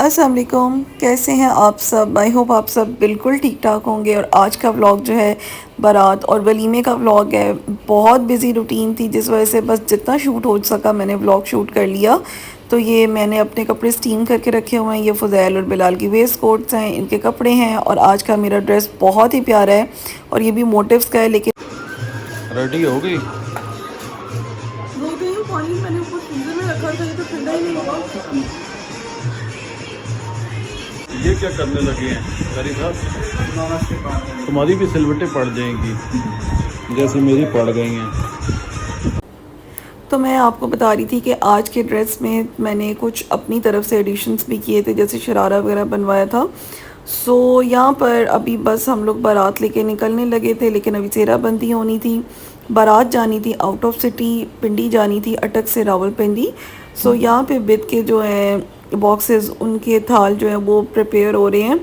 अस्सलाम वालेकुम, कैसे हैं आप सब। आई होप आप सब बिल्कुल ठीक ठाक होंगे। और आज का व्लॉग जो है बारात और वलीमे का व्लॉग है। बहुत बिज़ी रूटीन थी जिस वजह से बस जितना शूट हो सका मैंने व्लॉग शूट कर लिया। तो ये मैंने अपने कपड़े स्टीम करके रखे हुए हैं। ये फ़ुज़ैल और बिलाल की वेस्ट कोट्स हैं, इनके कपड़े हैं। और आज का मेरा ड्रेस बहुत ही प्यारा है और ये भी मोटिव्स का है। लेकिन रेडी हो गई। हो गई हूँ, पानी मैंने ऊपर फ्रीजर में रखा था, ये तो ठंडा ही नहीं हुआ। ये क्या करने लगे हैं कारी साहब? तुम्हारी भी सिलवटें पड़ जाएंगी जैसे मेरी पड़ गई हैं। तो मैं आपको बता रही थी कि आज के ड्रेस में मैंने कुछ अपनी तरफ से एडिशंस भी किए थे, जैसे शरारा वगैरह बनवाया था। सो यहाँ पर अभी बस हम लोग बारात लेके निकलने लगे थे, लेकिन अभी सेहराबंदी होनी थी। बारात जानी थी आउट ऑफ सिटी, पिंडी जानी थी अटक से रावलपिंडी। सो यहाँ पे बिद के जो हैं बॉक्सेस, उनके थाल जो हैं वो प्रिपेयर हो रहे हैं।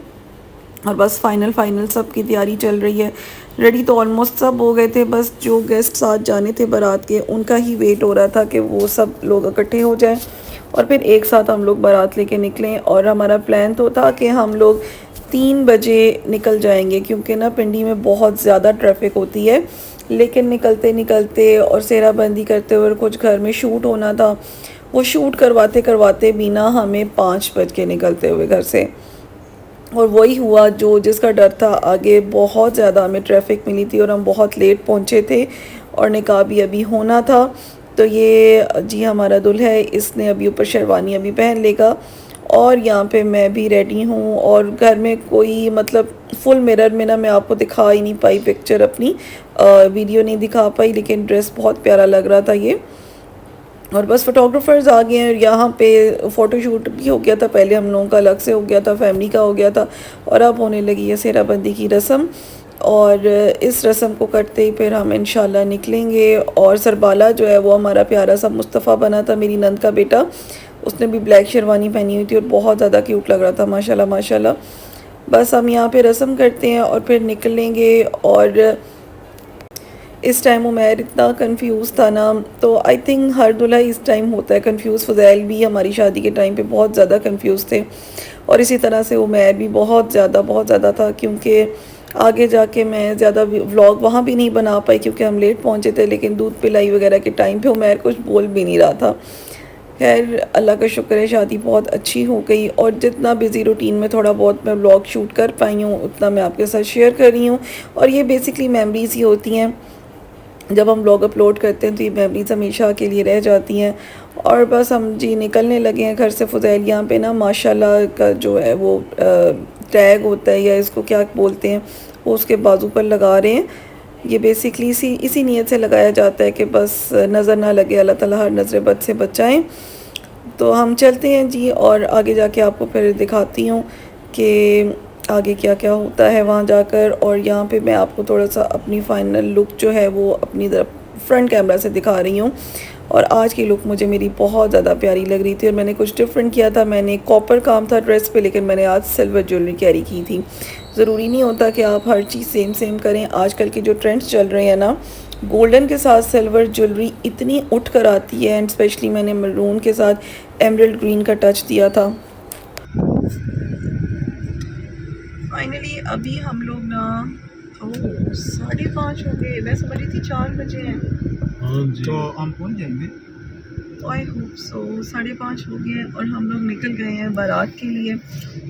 और बस फाइनल सब की तैयारी चल रही है। रेडी तो ऑलमोस्ट सब हो गए थे, बस जो गेस्ट आज जाने थे बारात के उनका ही वेट हो रहा था कि वो सब लोग इकट्ठे हो जाएं और फिर एक साथ हम लोग बारात लेके निकलें। और हमारा प्लान तो था कि हम लोग 3 बजे निकल जाएंगे, क्योंकि ना पिंडी में बहुत ज़्यादा ट्रैफिक होती है। लेकिन निकलते निकलते और सेहराबंदी करते हुए कुछ घर में शूट होना था, वो शूट करवाते करवाते भी ना हमें 5 बज के निकलते हुए घर से। और वही हुआ जो जिसका डर था। आगे बहुत ज़्यादा हमें ट्रैफिक मिली थी और हम बहुत लेट पहुँचे थे और निकाह भी अभी होना था। तो ये जी हमारा दुल्हा है, इसने अभी ऊपर शेरवानी अभी पहन लेगा। और यहाँ पे मैं भी रेडी हूँ और घर में कोई मतलब फुल मिरर में ना मैं आपको दिखा ही नहीं पाई पिक्चर अपनी, वीडियो नहीं दिखा पाई, लेकिन ड्रेस बहुत प्यारा लग रहा था ये। और बस फोटोग्राफर्स आ गए हैं, यहाँ पे फ़ोटोशूट भी हो गया था। पहले हम लोगों का अलग से हो गया था, फैमिली का हो गया था, और अब होने लगी है सेहराबंदी की रस्म। और इस रस्म को करते ही फिर हम इंशाल्लाह निकलेंगे। और सरबाला जो है वो हमारा प्यारा सा मुस्तफ़ा बना था, मेरी नंद का बेटा। उसने भी ब्लैक शेरवानी पहनी हुई थी और बहुत ज़्यादा क्यूट लग रहा था, माशाल्लाह माशाल्लाह। बस हम यहाँ पे रस्म करते हैं और फिर निकलेंगे। और इस टाइम उमैर इतना कंफ्यूज था ना, तो आई थिंक हर दूल्हा इस टाइम होता है कंफ्यूज। फ़ुज़ैल भी हमारी शादी के टाइम पे बहुत ज़्यादा कंफ्यूज थे और इसी तरह से उमैर भी बहुत ज़्यादा था, क्योंकि आगे जाके मैं ज़्यादा व्लॉग वहाँ भी नहीं बना पाई क्योंकि हम लेट पहुँचे थे। लेकिन दूध पिलाई वगैरह के टाइम पे उमैर कुछ बोल भी नहीं रहा था। खैर अल्लाह का शुक्र है, शादी बहुत अच्छी हो गई। और जितना बिज़ी रूटीन में थोड़ा बहुत मैं व्लॉग शूट कर पाई हूँ उतना मैं आपके साथ शेयर कर रही हूँ। और ये बेसिकली मेमोरीज़ ही होती हैं, जब हम ब्लॉग अपलोड करते हैं तो ये मेमोरीज हमेशा के लिए रह जाती हैं। और बस हम जी निकलने लगे हैं घर से। फ़ुज़ैल यहाँ पे ना माशाल्लाह का जो है वो टैग होता है या इसको क्या बोलते हैं, वो उसके बाजू पर लगा रहे हैं। ये बेसिकली इसी नीयत से लगाया जाता है कि बस नज़र ना लगे, अल्लाह ताला हर नज़र बद से बचाएं। तो हम चलते हैं जी और आगे जाके आपको फिर दिखाती हूँ कि आगे क्या क्या होता है वहाँ जाकर। और यहाँ पे मैं आपको थोड़ा सा अपनी फ़ाइनल लुक जो है वो अपनी फ्रंट कैमरा से दिखा रही हूँ। और आज की लुक मुझे मेरी बहुत ज़्यादा प्यारी लग रही थी और मैंने कुछ डिफरेंट किया था। मैंने कॉपर काम था ड्रेस पे, लेकिन मैंने आज सिल्वर ज्वेलरी कैरी की थी। ज़रूरी नहीं होता कि आप हर चीज़ सेम सेम करें। आजकल के जो ट्रेंड्स चल रहे हैं ना, गोल्डन के साथ सिल्वर ज्वेलरी इतनी उठ कर आती है। एंड स्पेशली मैंने मरून के साथ एमरल्ड ग्रीन का टच दिया था। फाइनली अभी हम लोग ना, ओह 5:30 हो गए, मैं समझ रही थी 4 बजे हैं। हाँ जी। तो हम पहुंच जाएंगे, आई होप सो। 5:30 हो गए और हम लोग निकल गए हैं बारात के लिए।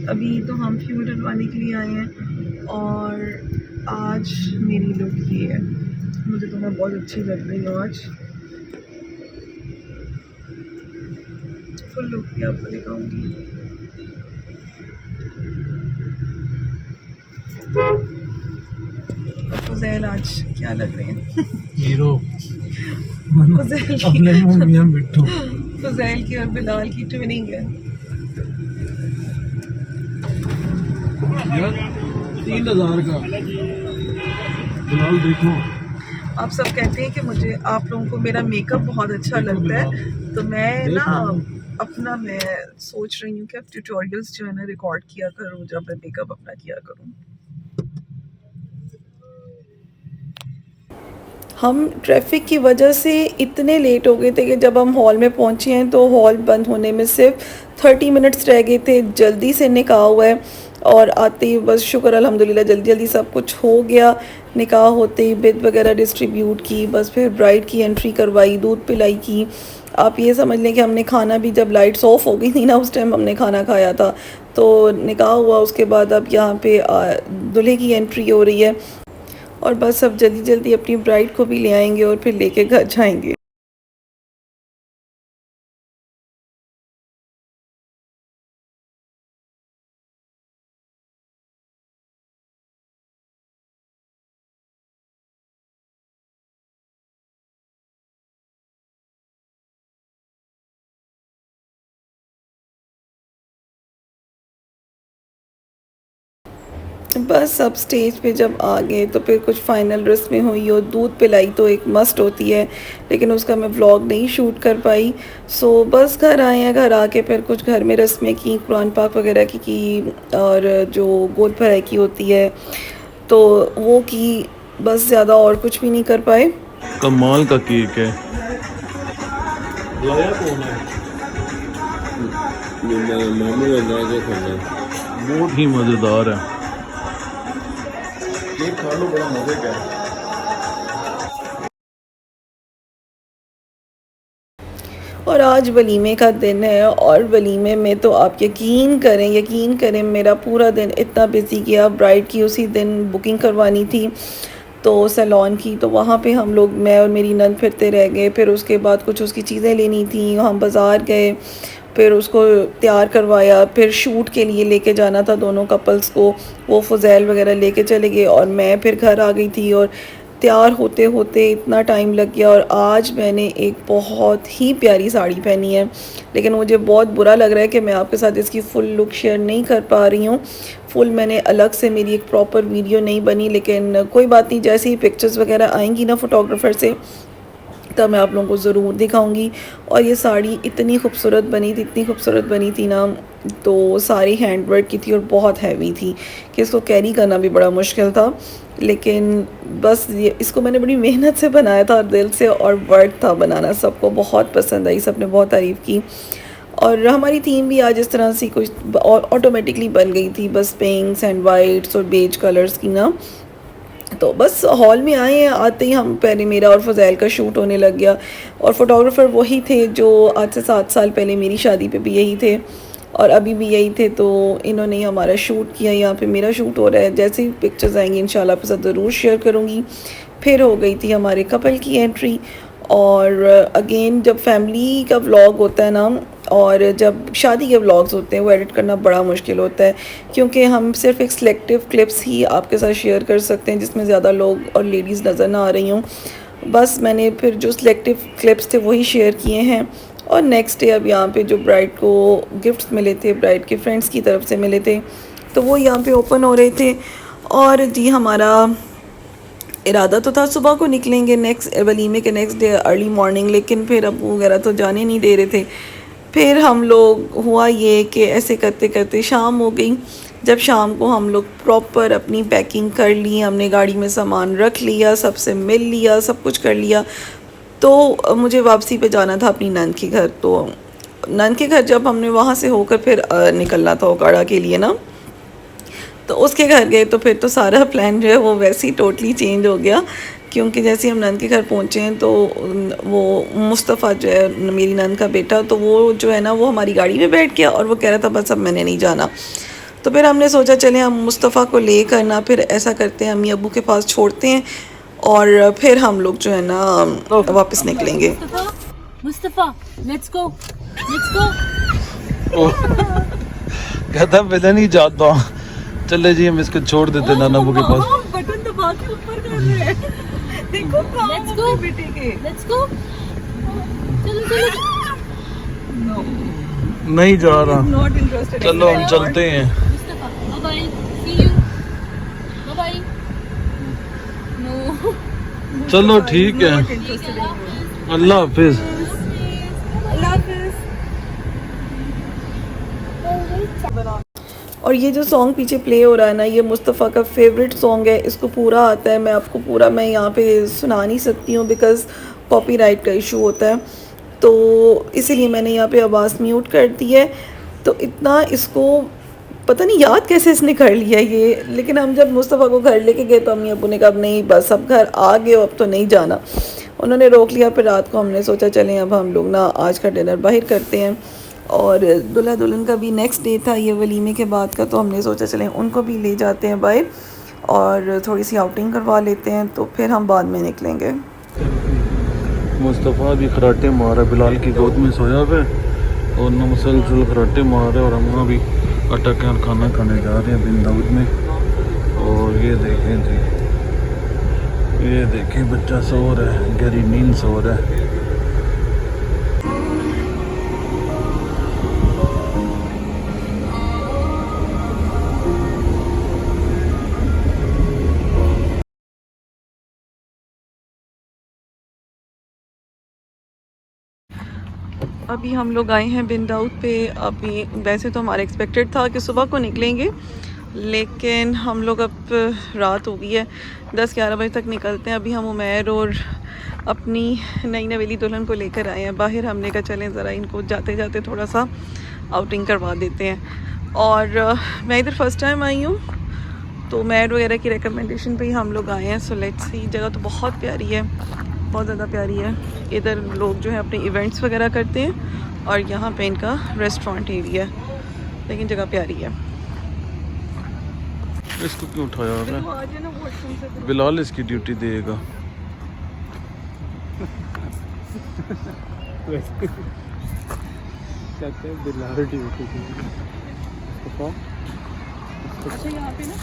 अभी तो हम फ्यूल डलवाने के लिए आए हैं। और आज मेरी लुक ये है, मुझे तो मैं बहुत अच्छी लग रही हूँ आज। फुल लुक भी आपको दिखाऊंगी। फुज़ैल आज क्या लग रहे हैं? हीरो। फुज़ैल की अपने मुंह मियां मिट्टू। फुज़ैल की और बिलाल की ट्विनिंग है। यार 3,000 का फिलहाल देखो। आप सब कहते हैं कि मुझे आप लोगों को मेरा मेकअप बहुत अच्छा लगता है, तो मैं ना अपना मैं सोच रही हूँ कि अब ट्यूटोरियल्स जो है ना रिकॉर्ड किया करूँ जब मैं मेकअप अपना किया करूँ। हम ट्रैफिक की वजह से इतने लेट हो गए थे कि जब हम हॉल में पहुंचे हैं तो हॉल बंद होने में सिर्फ 30 मिनट्स रह गए थे। जल्दी से निकाह हुआ है और आते ही बस शुक्र अल्हम्दुलिल्लाह जल्दी जल्दी सब कुछ हो गया। निकाह होते ही बिद वगैरह डिस्ट्रीब्यूट की, बस फिर ब्राइड की एंट्री करवाई, दूध पिलाई की। आप ये समझ लें कि हमने खाना भी, जब लाइट्स ऑफ हो गई थी ना उस टाइम हमने खाना खाया था। तो निकाह हुआ, उसके बाद अब यहाँ पे दूल्हे की एंट्री हो रही है और बस अब जल्दी जल्दी अपनी ब्राइड को भी ले आएंगे और फिर लेके घर जाएंगे। बस अब स्टेज पे जब आ गए तो फिर कुछ फ़ाइनल रस्में हुई और दूध पिलाई तो एक मस्ट होती है, लेकिन उसका मैं व्लॉग नहीं शूट कर पाई। सो बस घर आए हैं, घर आके फिर कुछ घर में रस्में की, कुरान पाक वगैरह की और जो गोद भराई की होती है तो वो की, बस ज़्यादा और कुछ भी नहीं कर पाए। कमाल का केक है। लाया कौन है? बहुत ही मज़ेदार है। केक खा लो, बड़ा मज़े का है। और आज वलीमे का दिन है और वलीमे में तो आप यकीन करें मेरा पूरा दिन इतना बिजी गया। ब्राइड की उसी दिन बुकिंग करवानी थी तो सैलून की, तो वहाँ पे हम लोग, मैं और मेरी नंद फिरते रह गए। फिर उसके बाद कुछ उसकी चीज़ें लेनी थी, हम बाज़ार गए, फिर उसको तैयार करवाया, फिर शूट के लिए लेके जाना था दोनों कपल्स को, वो फ़ुज़ैल वगैरह लेके चले गए और मैं फिर घर आ गई थी और तैयार होते होते इतना टाइम लग गया। और आज मैंने एक बहुत ही प्यारी साड़ी पहनी है, लेकिन मुझे बहुत बुरा लग रहा है कि मैं आपके साथ इसकी फ़ुल लुक शेयर नहीं कर पा रही हूँ। फुल मैंने अलग से, मेरी एक प्रॉपर वीडियो नहीं बनी, लेकिन कोई बात नहीं, जैसे ही पिक्चर्स वगैरह आएंगी ना फ़ोटोग्राफ़र से तब मैं आप लोगों को ज़रूर दिखाऊंगी। और ये साड़ी इतनी खूबसूरत बनी थी ना, तो सारी हैंडवर्क की थी और बहुत हैवी थी कि इसको कैरी करना भी बड़ा मुश्किल था। लेकिन बस ये, इसको मैंने बड़ी मेहनत से बनाया था दिल से, और वर्क था बनाना, सबको बहुत पसंद आई, सबने बहुत तारीफ़ की। और हमारी थीम भी आज इस तरह से कुछ ऑटोमेटिकली बन गई थी, बस पिंक्स एंड वाइट्स और बेज कलर्स की ना। तो बस हॉल में आए हैं, आते ही हम पहले मेरा और फ़ज़ैल का शूट होने लग गया। और फ़ोटोग्राफ़र वही थे जो आज से 7 साल पहले मेरी शादी पे भी यही थे और अभी भी यही थे। तो इन्होंने ही हमारा शूट किया, यहाँ पे मेरा शूट हो रहा है। जैसे ही पिक्चर्स आएंगी इंशाल्लाह आपके साथ ज़रूर शेयर करूँगी। फिर हो गई थी हमारे कपल की एंट्री। और अगेन जब फैमिली का व्लॉग होता है ना, और जब शादी के व्लॉग्स होते हैं, वो एडिट करना बड़ा मुश्किल होता है, क्योंकि हम सिर्फ एक सिलेक्टिव क्लिप्स ही आपके साथ शेयर कर सकते हैं जिसमें ज़्यादा लोग और लेडीज़ नज़र ना आ रही हों। बस मैंने फिर जो सिलेक्टिव क्लिप्स थे वही शेयर किए हैं। और नेक्स्ट डे अब यहाँ पे जो ब्राइड को गिफ्ट्स मिले थे, ब्राइड के फ्रेंड्स की तरफ से मिले थे, तो वो यहाँ पे ओपन हो रहे थे। और जी हमारा इरादा तो था सुबह को निकलेंगे नेक्स्ट वलीमे के नेक्स्ट डे अर्ली मॉर्निंग, लेकिन फिर अबू वगैरह तो जाने नहीं दे रहे थे। फिर हम लोग, हुआ ये कि ऐसे करते करते शाम हो गई। जब शाम को हम लोग प्रॉपर अपनी पैकिंग कर ली, हमने गाड़ी में सामान रख लिया, सबसे मिल लिया, सब कुछ कर लिया, तो मुझे वापसी पे जाना था अपनी नंद के घर। तो नंद के घर जब हमने वहाँ से होकर फिर निकलना था ओकाड़ा के लिए ना, तो उसके घर गए तो फिर तो सारा प्लान जो है वो वैसे ही टोटली चेंज हो गया। क्योंकि जैसे हम नंद के घर पहुँचे हैं तो वो मुस्तफ़ा जो है मेरी नंद का बेटा, तो वो जो है ना वो हमारी गाड़ी में बैठ गया और वो कह रहा था बस अब मैंने नहीं जाना। तो फिर हमने सोचा चले हम मुस्तफ़ा को ले करना, फिर ऐसा करते हैं अम्मी अब्बू के पास छोड़ते हैं और फिर हम लोग जो है ना वापस निकलेंगे। मुस्तफ़ा लेट्स गो कहता पहले नहीं जाता, चले जी हम इसको छोड़ देते नाना अब्बू के पास। बटन दबा के ऊपर कर रहे हैं, देखो लेट्स गो बेटे के। लेट्स गो चलो नहीं जा रहा, नॉट इंटरेस्टेड। चलो हम चलते हैं। Mustafa bye bye, see you, bye bye. No चलो ठीक है, अल्लाह हाफिज। और ये जो सॉन्ग पीछे प्ले हो रहा है ना, ये मुस्तफ़ा का फेवरेट सॉन्ग है, इसको पूरा आता है। मैं आपको पूरा मैं यहाँ पे सुना नहीं सकती हूँ बिकॉज़ कॉपीराइट का इशू होता है, तो इसीलिए मैंने यहाँ पे आवाज़ म्यूट कर दी है। तो इतना इसको पता नहीं याद कैसे इसने कर लिया ये, लेकिन हम जब मुस्तफ़ा को घर लेके गए तो अम्मी अब्बू ने कहा अब नहीं, बस अब घर आ गए हो, अब तो नहीं जाना। उन्होंने रोक लिया। फिर रात को हमने सोचा चलें अब हम लोग ना आज का डिनर बाहर करते हैं, और दूल्हा दुल्हन का भी नेक्स्ट डे था ये वलीमे के बाद का, तो हमने सोचा चलें उनको भी ले जाते हैं बाहर और थोड़ी सी आउटिंग करवा लेते हैं, तो फिर हम बाद में निकलेंगे। मुस्तफ़ा भी खराटे मारा, बिलाल की गोद में सोया हुआ है और न मुसलसल खराटे मार रहे, और हम भी अटक कर खाना खाने जा रहे हैं बिन दाऊद में। और ये देखें जी, ये देखें बच्चा सो रहा है, गहरी नींद सो रहा है। अभी हम लोग आए हैं बिन दाऊद पे। अभी वैसे तो हमारा एक्सपेक्टेड था कि सुबह को निकलेंगे, लेकिन हम लोग अब रात हो गई है, 10-11 बजे तक निकलते हैं। अभी हम उमैर और अपनी नई नवेली दुल्हन को लेकर आए हैं बाहर। हमने कहा चलें ज़रा इनको जाते जाते थोड़ा सा आउटिंग करवा देते हैं। और मैं इधर फ़र्स्ट टाइम आई हूँ, तो उमैर वगैरह की रिकमेंडेशन पे ही हम लोग आए हैं। So let's see. जगह तो बहुत प्यारी है, बहुत ज़्यादा प्यारी है। इधर लोग जो है अपने इवेंट्स वगैरह करते हैं और यहाँ पे इनका रेस्टोरेंट एरिया है, लेकिन जगह प्यारी है। इसको क्यों उठाया है? बिलाल इसकी ड्यूटी देगा। बिलाल ड्यूटी अच्छा यहाँ पे ना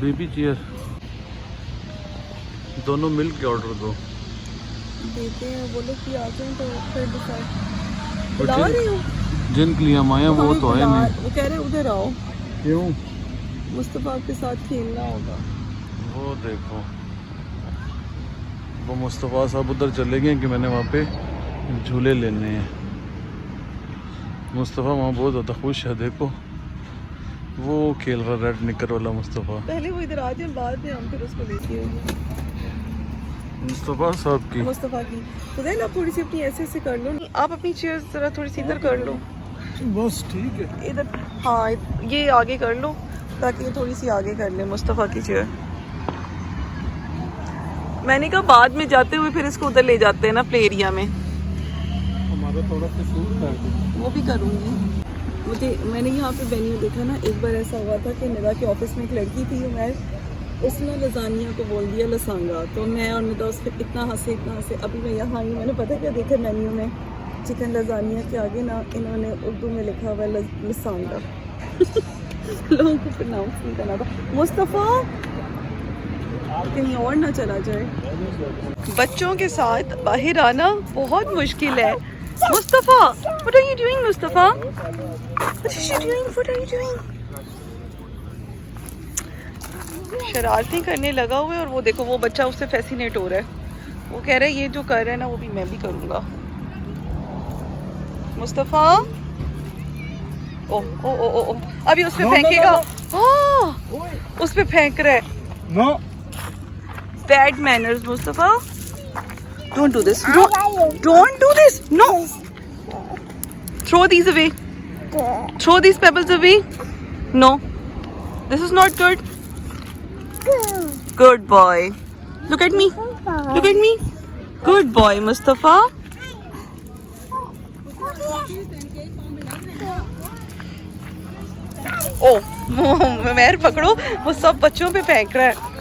बेबी चेयर दोनों मिल के ऑर्डर दो। देते हैं वो लोग भी आते हैं तो फिर डिसाइड बुला रही हूँ। जिनके लिए हम आए हैं वो तो आए नहीं। वो कह रहे उधर आओ, क्यों? मुस्तफ़ा के साथ खेलना होगा। वो देखो, वो मुस्तफ़ा साहब उधर चले गए कि मैंने वहाँ पे झूले लेने हैं। मुस्तफ़ा वहाँ बहुत ज़्यादा खुश है, देखो वो खेल रहा रेड निकर वाला मुस्तफ़ा। पहले वो इधर आ जाए, बाद में हम फिर उसको लेके आएंगे। मुस्तफ़ा साहब की मुस्तफ़ा की खुदैन आप थोड़ी सी अपनी ऐसे कर लो, आप अपनी चेयर ज़रा थोड़ी सी इधर कर लो। बस ठीक है इधर, हाँ ये आगे कर लो ताकि ये थोड़ी सी आगे कर ले मुस्तफ़ा की चेयर। मैंने कहा बाद में जाते हुए फिर इसको उधर ले जाते हैं ना प्ले एरिया में। हमारा थोड़ा सा शूट कर दो। वो भी करूँगी। मुझे मैंने यहाँ पे वेन्यू देखा ना, एक बार ऐसा हुआ था कि निदा के ऑफिस में एक लड़की थी, मैं उसने लजानिया को बोल दिया लसांगा, तो मैं और निदा उस पर इतना हंसे। अभी मैं यहाँ आई, मैंने पता क्या देखा मेन्यू में, चिकन लजानिया के आगे ना इन्होंने उर्दू में लिखा हुआ है लसांगा। लोगों को प्रोनाउंस नहीं करना था। मुस्तफ़ा कहीं और ना चला जाए। बच्चों के साथ बाहर आना बहुत मुश्किल है। Mustafa, what are you doing, Mustafa? What is she doing? What are you doing? शरारतें करने लगा हुआ है, और वो देखो वो बच्चा उससे फैसिनेट हो रहा है। वो कह रहा है ये जो कर रहा है ना वो भी मैं भी करूँगा। मुस्तफ़ा, ओ ओ ओ ओ, ओ। अभी उस पे फेंकेगा। उस पे फेंक रहा है। No Bad manners, Mustafa. Don't do this. Don't do this. No. Throw these away. Throw these pebbles away. No. This is not good. Good boy. Look at me. Look at me. Good boy, Mustafa. Oh, मैर पकड़ो, वो सब बच्चों पे फेंक रहा है।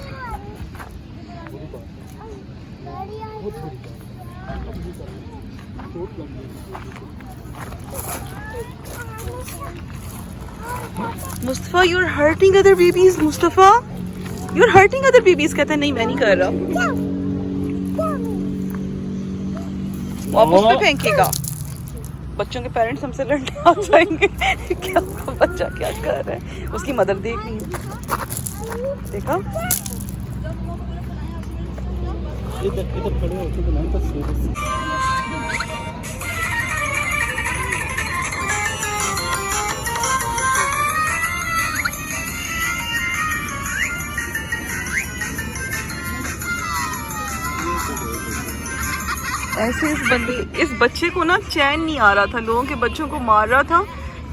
Mustafa, you're hurting other babies. Mustafa, you're hurting other babies. कहता है नहीं मैं नहीं कर रहा। वो आप उस पे फेंकेगा। बच्चों के पेरेंट्स हमसे लड़ने आ जाएंगे। क्या बच्चा क्या कर रहा है, उसकी मदर देख रही है। देखा इधर खड़े होके बनाए तो सीरियस। ऐसे इस बच्चे को ना चैन नहीं आ रहा था, लोगों के बच्चों को मार रहा था।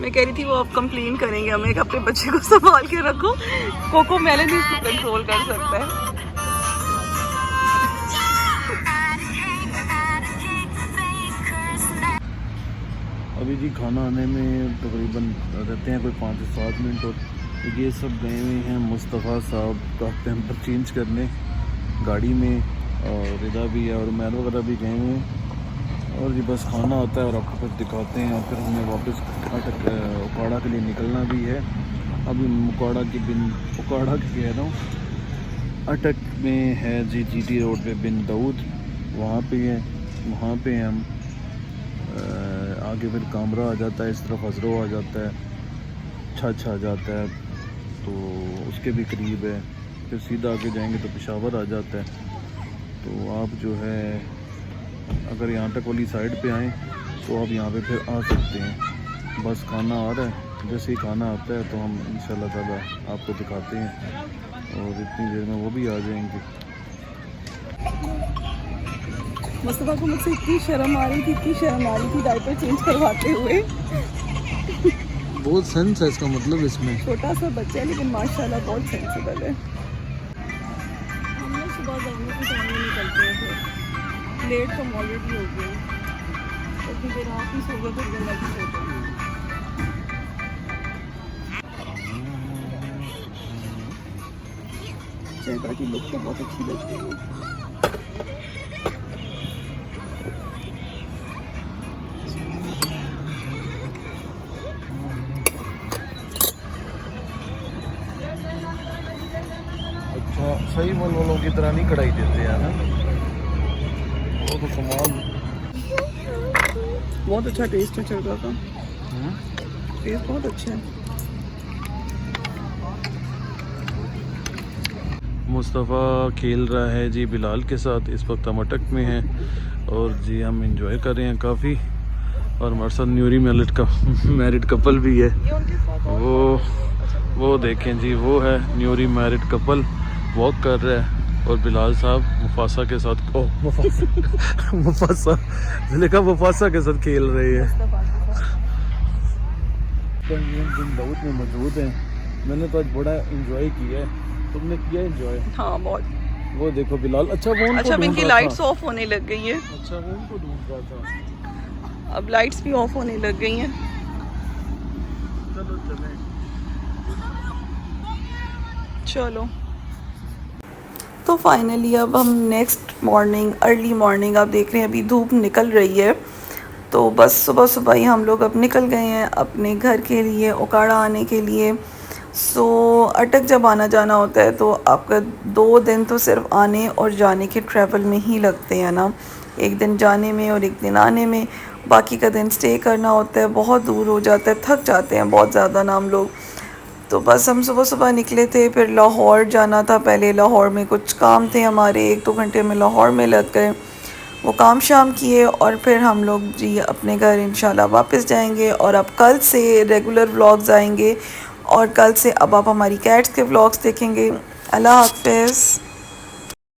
मैं कह रही थी वो अब कंप्लेन करेंगे हमें कि अपने बच्चे को संभाल के रखो। कोको मेलन ही इसको कंट्रोल कर सकता है। अभी जी खाना आने में तकरीबन रहते हैं कोई 5 से 7 मिनट। और ये सब गए हुए हैं मुस्तफ़ा साहब का पैम्पर चेंज करने गाड़ी में, और रिदा भी है और मैन वगैरह भी गए हुए हैं। और ये बस खाना आता है और आपको कुछ दिखाते हैं, और फिर हमें वापस उकाड़ा के लिए निकलना भी है। अभी उकाड़ा की कह रहा हूँ, अटक में है जी GT रोड पे बिन दाऊद, वहाँ पे है। वहाँ पे हम आगे फिर कामरा आ जाता है, इस तरफ हजरो आ जाता है, छछ आ जाता है, तो उसके भी करीब है। फिर सीधा आगे जाएंगे तो पेशावर आ जाता है। तो आप जो है अगर यहाँ तक वाली साइड पे आएँ तो आप यहाँ पे फिर आ सकते हैं। बस खाना आ रहा है, जैसे ही खाना आता है तो हम इंशाल्लाह ताला आपको दिखाते हैं, और इतनी देर में वो भी आ जाएंगे। मुस्तफ़ा को मुझसे इतनी शर्म आ रही थी डायपर चेंज करवाते हुए। बहुत सेंस है इसका मतलब इसमें। छोटा सा बच्चा है लेकिन माशाल्लाह बहुत सेंसिबल है। हम लोग सुबह जगने के टाइम में निकलते हैं, फिर लेट तो ऑलरेडी हो गए, तो फिर रात ही सो गए तो दिन लगी सोते हैं। जगह की लुक तो बहुत अच्छी लगती है। अच्छा, सही वालों की तरह नहीं कढ़ाई देते हैं ना, वो तो कमाल। बहुत अच्छा टेस्ट है चरगा का, टेस्ट बहुत अच्छा है। मुस्तफ़ा खेल रहा है जी बिलाल के साथ, इस वक्त हम अटक में हैं और जी हम इंजॉय कर रहे हैं काफ़ी। और हमारे साथ न्यूरी मैरिड कपल भी है। वो देखें जी, वो है न्यूरी मैरिड कपल, वॉक कर रहा है। और बिलाल साहब मुफासा के साथ मुफासा के साथ खेल रहे हैं। दिन दाऊद में मौजूद हैं। मैंने तो आज बड़ा इंजॉय किया है, तुमने किया इंजॉय? हाँ बहुत। वो देखो बिलाल, अच्छा अब इनकी लाइट्स ऑफ होने लग गई है। अच्छा, वो उनको ढूंढ रहा था। अब लाइट्स भी ऑफ होने लग गई हैं। चलो तो फाइनली अब हम नेक्स्ट मॉर्निंग, अर्ली मॉर्निंग, आप देख रहे हैं अभी धूप निकल रही है, तो बस सुबह सुबह ही हम लोग अब निकल गए हैं अपने घर के लिए, उकाड़ा आने के लिए। सो अटक जब आना जाना होता है तो आपका 2 दिन तो सिर्फ आने और जाने के ट्रैवल में ही लगते हैं ना, एक दिन जाने में और एक दिन आने में, बाकी का दिन स्टे करना होता है। बहुत दूर हो जाता है, थक जाते हैं बहुत ज़्यादा ना हम लोग। तो बस हम सुबह सुबह निकले थे, फिर लाहौर जाना था। पहले लाहौर में कुछ काम थे हमारे, 1-2 घंटे में लाहौर में लग गए, वो काम शाम किए, और फिर हम लोग जी अपने घर इंशाल्लाह वापस जाएंगे। और अब कल से रेगुलर व्लॉग्स आएंगे, और कल से अब आप हमारी कैट्स के व्लॉग्स देखेंगे। अल्लाह हाफ़िज़।